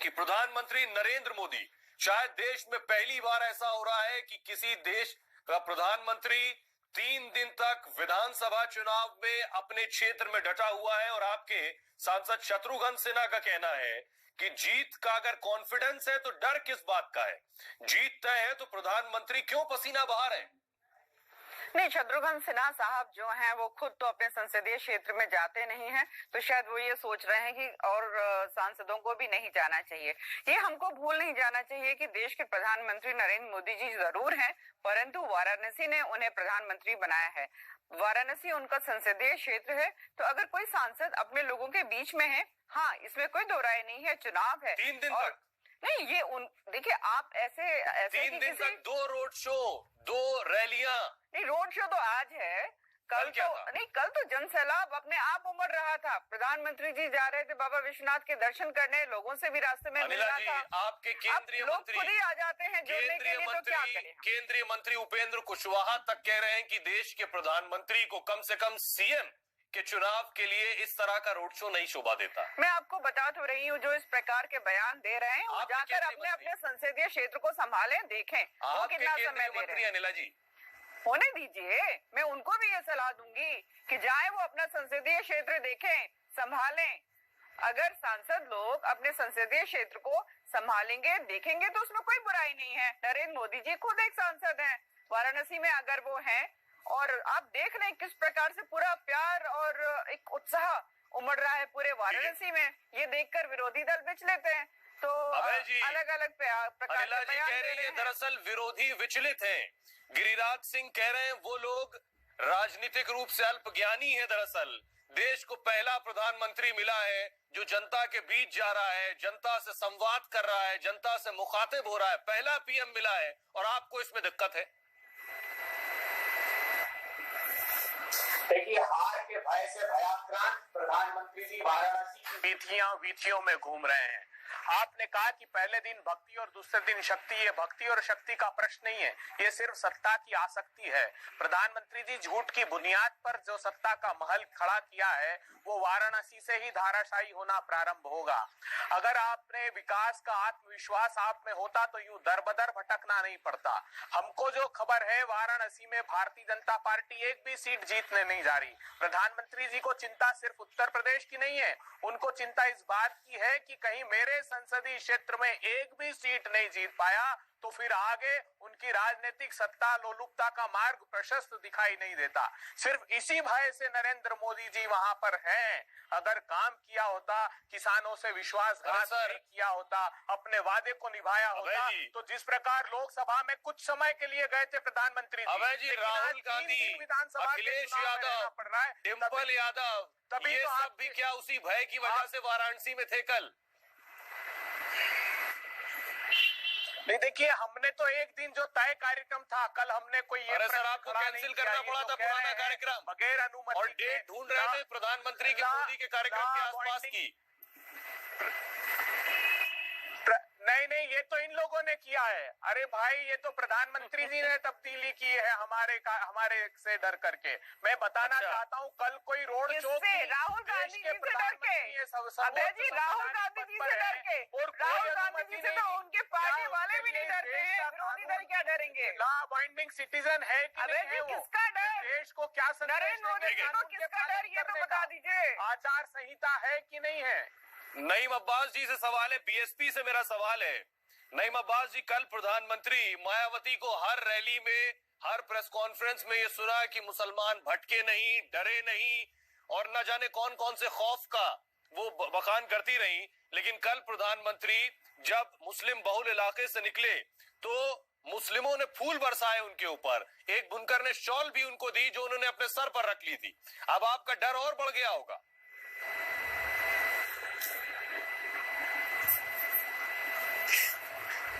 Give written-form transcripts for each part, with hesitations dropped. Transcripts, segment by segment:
कि प्रधानमंत्री नरेंद्र मोदी, शायद देश में पहली बार ऐसा हो रहा है कि किसी देश का प्रधानमंत्री 3 दिन तक विधानसभा चुनाव में अपने क्षेत्र में डटा हुआ है। और आपके सांसद शत्रुघ्न सिन्हा का कहना है कि जीत का अगर कॉन्फिडेंस है तो डर किस बात का है, जीत तय है तो प्रधानमंत्री क्यों पसीना बहा रहे हैं? नहीं, शत्रुघ्न सिन्हा साहब जो हैं वो खुद तो अपने संसदीय क्षेत्र में जाते नहीं हैं, तो शायद वो ये सोच रहे हैं कि और सांसदों को भी नहीं जाना चाहिए। ये हमको भूल नहीं जाना चाहिए कि देश के प्रधानमंत्री नरेंद्र मोदी जी जरूर हैं, परंतु वाराणसी ने उन्हें प्रधानमंत्री बनाया है। वाराणसी उनका संसदीय क्षेत्र है, तो अगर कोई सांसद अपने लोगों के बीच में है, हाँ, इसमें कोई दो राय नहीं है, चुनाव है। 3 दिन तक नहीं, ये देखिए, आप ऐसे 3 दिन तक 2 रोड शो, 2 रैलियां। नहीं, रोड शो तो आज है, कल तो नहीं, कल तो जनसैलाब अपने आप उमड़ रहा था। प्रधानमंत्री जी जा रहे थे बाबा विश्वनाथ के दर्शन करने, लोगों से भी रास्ते में मिलना था। आपके केंद्रीय मंत्री खुद ही आ जाते हैं जोड़ने के लिए, तो क्या करें? केंद्रीय मंत्री उपेंद्र कुशवाहा तक कह रहे हैं कि देश के प्रधानमंत्री को कम से कम सीएम के चुनाव के लिए इस तरह का रोड शो नहीं शोभा देता। मैं आपको बता तो रही हूँ, जो इस प्रकार के बयान दे रहे हैं वो जाकर अपने अपने संसदीय क्षेत्र को संभालें, देखें वो कितना समय दे रहे हैं। अनिला जी, होने दीजिए, मैं उनको भी ये सलाह दूंगी कि जाएं वो अपना संसदीय क्षेत्र देखें, संभालें। अगर सांसद लोग अपने संसदीय क्षेत्र को संभालेंगे, देखेंगे, तो उसमें कोई बुराई नहीं है। नरेंद्र मोदी जी खुद एक सांसद हैं वाराणसी में, अगर वो हैं, और आप देख रहे हैं किस प्रकार से पूरा प्यार और एक उत्साह उमड़ रहा है पूरे वाराणसी में। ये देखकर विरोधी दल विचलित हैं, तो अलग अलग प्रकार के बयान कह रही है। दरअसल विरोधी विचलित हैं। गिरिराज सिंह कह रहे हैं वो लोग राजनीतिक रूप से अल्पज्ञानी है। दरअसल देश को पहला प्रधानमंत्री मिला है जो जनता के बीच जा रहा है, जनता से संवाद कर रहा है, जनता से मुखातिब हो रहा है, पहला पीएम मिला है और आपको इसमें दिक्कत है। देखिए, हार के भय से भयाक्रांत प्रधानमंत्री जी वाराणसी की वीथियों में घूम रहे हैं। आपने कहा कि पहले दिन भक्ति और दूसरे दिन शक्ति। ये भक्ति और शक्ति का प्रश्न नहीं है, ये सिर्फ सत्ता की आसक्ति है। प्रधानमंत्री जी झूठ की बुनियाद पर जो सत्ता का महल खड़ा किया है वो वाराणसी से ही धाराशायी होना प्रारंभ होगा। अगर आपने विकास का आत्मविश्वास आप में होता तो यूं दरबदर भटकना नहीं पड़ता। हमको जो खबर है, वाराणसी में भारतीय जनता पार्टी एक भी सीट जीतने नहीं जा रही। प्रधानमंत्री जी को चिंता सिर्फ उत्तर प्रदेश की नहीं है, उनको चिंता इस बात की है कि कहीं मेरे संसदीय क्षेत्र में एक भी सीट नहीं जीत पाया तो फिर आगे उनकी राजनीतिक सत्ता लोलुपता का मार्ग प्रशस्त दिखाई नहीं देता। सिर्फ इसी भय से नरेंद्र मोदी जी वहां पर हैं। अगर काम किया होता, किसानों से विश्वासघात नहीं किया होता, अपने वादे को निभाया होता, तो जिस प्रकार लोकसभा में कुछ समय के लिए गए थे प्रधानमंत्री जी, राहुल गांधी, विधानसभा अखिलेश यादव, डिम्पल यादव, तभी ये सब भी क्या उसी भय की वजह से वाराणसी में थे कल? नहीं, देखिए, हमने तो एक दिन जो तय कार्यक्रम था, कल हमने कोई ये सर आपको कैंसिल करना पड़ा था पुराना कार्यक्रम बगैर अनुमति और डेट ढूंढ रहे थे प्रधानमंत्री के मोदी के कार्यक्रम के आसपास की। नहीं, ये तो इन लोगों ने किया है। अरे भाई, ये तो प्रधानमंत्री जी ने तब्दीली की है हमारे से डर करके। मैं बताना चाहता हूँ, कल कोई रोड शो राहुल गांधी जी से डर के, राहुल गांधी जी से डर के, और राहुल गांधी जी से तो उनके पार्टी वाले भी नहीं डरते हैं, विरोधी दल क्या डरेंगे? लॉ अबाइडिंग सिटीजन है कि नहीं है वो? किसका डर? देश को क्या नरेंद्र मोदी जी को किसका डर, ये तो बता दीजिए। आचार संहिता है कि नहीं है? नईम अब्बास जी से सवाल है, बीएसपी से मेरा सवाल है। नईम अब्बास जी, कल प्रधानमंत्री मायावती को हर रैली में, हर प्रेस कॉन्फ्रेंस में ये सुना कि मुसलमान भटके नहीं, डरे नहीं, और न जाने कौन कौन से खौफ का वो बखान करती रही। लेकिन कल प्रधानमंत्री जब मुस्लिम बहुल इलाके से निकले तो मुस्लिमों ने फूल बरसाए उनके ऊपर। एक बुनकर ने शॉल भी उनको दी जो उन्होंने अपने सर पर रख ली थी। अब आपका डर और बढ़ गया होगा।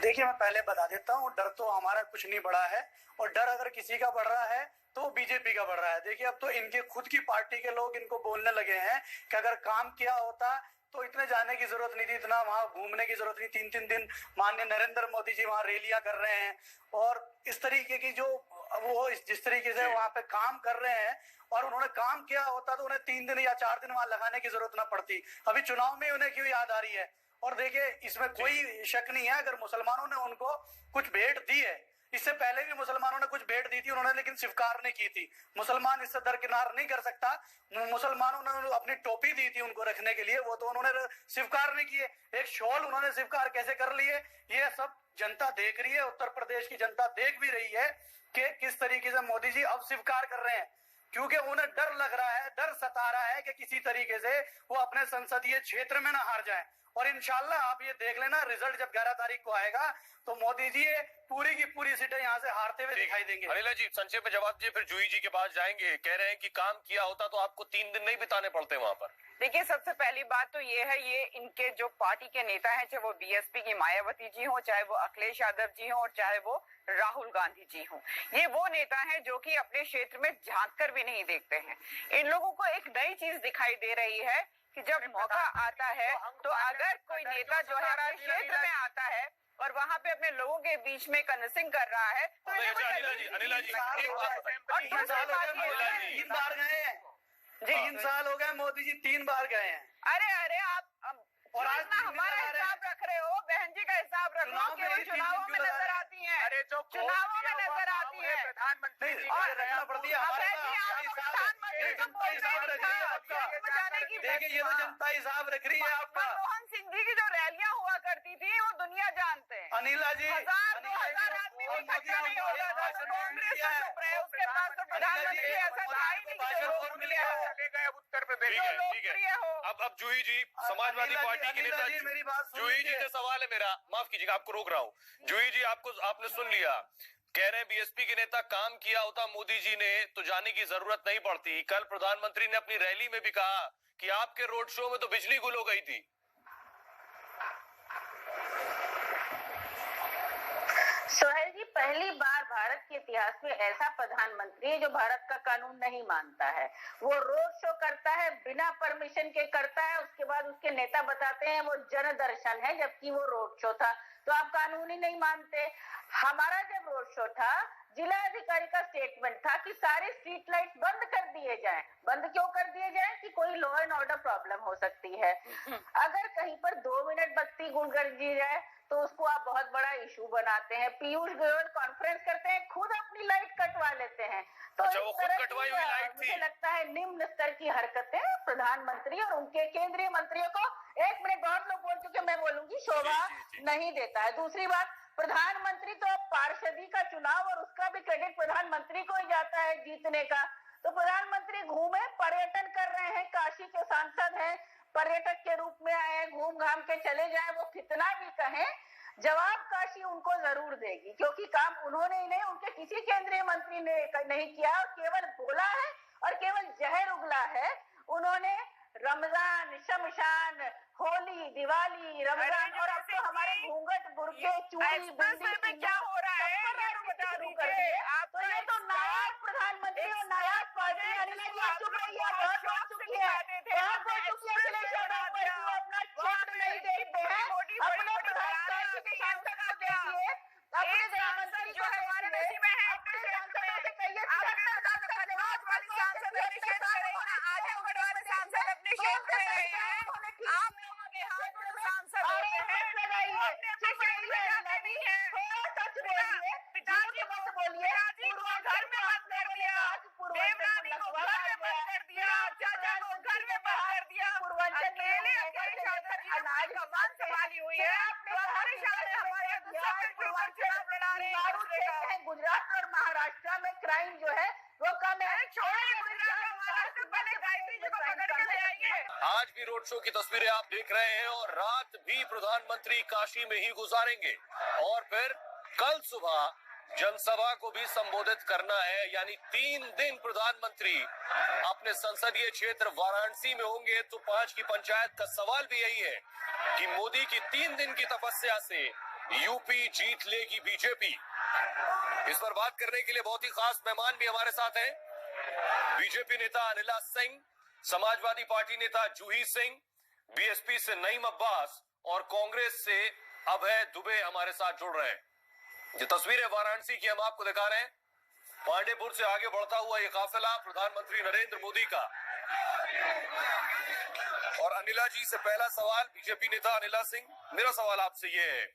देखिए, मैं पहले बता देता हूँ, डर तो हमारा कुछ नहीं बढ़ा है, और डर अगर किसी का बढ़ रहा है तो बीजेपी का बढ़ रहा है। देखिए, अब तो इनके खुद की पार्टी के लोग इनको बोलने लगे हैं कि अगर काम किया होता तो इतने जाने की जरूरत नहीं थी, इतना वहां घूमने की जरूरत नहीं। 3-3 दिन माननीय नरेंद्र मोदी जी वहां रैलियां कर रहे हैं, और इस तरीके की जो वो जिस तरीके से वहां पे काम कर रहे हैं, और उन्होंने काम किया होता तो उन्हें 3 दिन या 4 दिन वहां लगाने की जरूरत ना पड़ती। अभी चुनाव में उन्हें क्यों याद आ रही है? और देखिए इसमें कोई शक नहीं है, अगर मुसलमानों ने उनको कुछ भेंट दी है, इससे पहले भी मुसलमानों ने कुछ भेंट दी थी उन्होंने, लेकिन स्वीकार नहीं की थी। मुसलमान इससे दरकिनार नहीं कर सकता। मुसलमानों ने अपनी टोपी दी थी उनको रखने के लिए, वो तो उन्होंने स्वीकार नहीं किए। एक शॉल उन्होंने स्वीकार कैसे कर लिए, ये सब जनता देख रही है, उत्तर प्रदेश की जनता देख भी रही है कि किस तरीके से मोदी जी अब स्वीकार कर रहे हैं, क्योंकि उन्हें डर लग रहा है, डर सता रहा है कि किसी तरीके से वो अपने संसदीय क्षेत्र में ना हार जाए। और इंशाल्लाह आप ये देख लेना, रिजल्ट जब 11 तारीख को आएगा तो मोदी जी पूरी की पूरी सीटें यहाँ से हारते हुए दिखाई देंगे। अनिला जी संक्षेप में जवाब दीजिए, फिर जूही जी के पास जाएंगे। कह रहे हैं कि काम किया होता तो आपको 3 दिन नहीं बिताने पड़ते वहां पर। देखिए, सबसे पहली बात तो ये है, ये इनके जो पार्टी के नेता हैं, चाहे वो बीएसपी की मायावती जी हो, चाहे वो अखिलेश यादव जी हो, और चाहे वो राहुल गांधी जी हो, ये वो नेता हैं जो कि अपने क्षेत्र में झांक कर भी नहीं देखते हैं। इन लोगों को एक नई चीज दिखाई दे रही है कि जब मौका आता है तो अगर कोई नेता जो है अपने क्षेत्र में आता है और वहां पे अपने लोगों के बीच में कन्विंसिंग कर रहा है तो अनिला जी 3 बार गए हैं जी, 3 साल हो गए मोदी जी 3 बार गए हैं। अरे आप और आज ना हमारा हिसाब रख रहे हो, बहन जी का हिसाब रखो, केवल चुनावों में नजर आती है, अरे जो चुनावों में नजर आती है प्रधानमंत्री जी और रखना पड़ती है हमारे देखिए, ये तो जनता हिसाब रख रही है आपका। मनमोहन सिंह जी की जो रैलियां हुआ करती थी वो दुनिया जानते हैं। अनिला जी 1000-2000 आदमी भी इकट्ठा नहीं होता था, तो कांग्रेस तो चुप रहे, उसके पास तो प्रधानमंत्री ऐसा था ही नहीं कि जो लोकप्रिय हो, चले गए उत्तर प्रदेश। ठीक है, ठीक लोकप्रिय है। हो। अब जूही जी समाजवादी पार्टी के नेता, मेरी बात सुन जूही जी लीजिए। से सवाल है मेरा, माफ कीजिएगा आपको रोक रहा हूँ। जूही जी आपने सुन लिया, कह रहे हैं बीएसपी के नेता काम किया होता मोदी जी ने तो जाने की जरूरत नहीं पड़ती। कल प्रधानमंत्री ने अपनी रैली में भी कहा कि आपके रोड शो में तो बिजली गुल हो गई थी। सोहेल जी, पहली बार भारत के इतिहास में ऐसा प्रधानमंत्री है जो भारत का कानून नहीं मानता है। वो रोड शो करता है, बिना परमिशन के करता है, उसके बाद उसके नेता बताते हैं वो जन दर्शन है, जबकि वो रोड शो था। तो आप कानून ही नहीं मानते। हमारा जब रोड शो था, जिला अधिकारी का स्टेटमेंट था कि सारे स्ट्रीट लाइट बंद कर दिए जाएं। बंद क्यों कर दिए जाएं? कि कोई लॉ एंड ऑर्डर प्रॉब्लम हो सकती है। अगर कहीं पर 2 मिनट बत्ती गुल कर दी जाए तो उसको आप बहुत बड़ा इशू बनाते हैं। पीयूष गोयल कॉन्फ्रेंस करते हैं, खुद अपनी लाइट कटवा लेते हैं। तो अच्छा, वो खुद कटवाई हुई लाइट थी। मुझे लगता है निम्न स्तर की हरकतें प्रधानमंत्री और उनके केंद्रीय मंत्रियों को, 1 मिनट बहुत लोग बोल चुके, मैं बोलूंगी, शोभा नहीं देता है। दूसरी बात, प्रधानमंत्री तो अब पार्षदी का चुनाव और उसका भी क्रेडिट प्रधानमंत्री को ही जाता है जीतने का। तो प्रधानमंत्री घूमे, पर्यटन कर रहे हैं, काशी के सांसद हैं, पर्यटक के रूप में आए हैं, घूम घाम के चले जाए। वो कितना भी कहें, जवाब काशी उनको जरूर देगी, क्योंकि काम उन्होंने ही नहीं, उनके किसी केंद्रीय मंत्री ने नहीं किया, केवल बोला है और केवल जहर उगला है। उन्होंने रमजान, शमशान, होली, दिवाली, रमजान और अब तो हमारे घूंघट, बुर्के, चूड़ी, बिंदी में क्या हो रहा है शुरू कर दिए। तो ये तो नायाब प्रधानमंत्री और नायाब पार्टी। अनिला जी आप चुप रहिए, बहुत बोल चुकी है, बहुत बोल चुकी है। अखिलेश यादव पर अपना क्षेत्र नहीं देखते हैं, अपने प्रधानमंत्री के सांसद को देखिए, अपने गृहमंत्री को देखिए, अपने सांसदों से कहिए गुजरात और महाराष्ट्र में क्राइम जो है वो कम है। आज भी रोड शो की तस्वीरें आप देख रहे हैं और रात भी प्रधानमंत्री काशी में ही गुजारेंगे और फिर कल सुबह जनसभा को भी संबोधित करना है। यानी 3 दिन प्रधानमंत्री अपने संसदीय क्षेत्र वाराणसी में होंगे। तो 5 की पंचायत का सवाल भी यही है कि मोदी की 3 दिन की तपस्या से यूपी जीत लेगी बीजेपी। इस पर बात करने के लिए बहुत ही खास मेहमान भी हमारे साथ हैं। बीजेपी नेता अनिला सिंह, समाजवादी पार्टी नेता जूही सिंह, बीएसपी से नईम अब्बास और कांग्रेस से अभय दुबे हमारे साथ जुड़ रहे हैं। ये तस्वीरें वाराणसी की हम आपको दिखा रहे हैं। पांडेपुर से आगे बढ़ता हुआ ये काफिला प्रधानमंत्री नरेंद्र मोदी का और अनिला जी से पहला सवाल बीजेपी नेता अनिला सिंह, मेरा सवाल आपसे ये है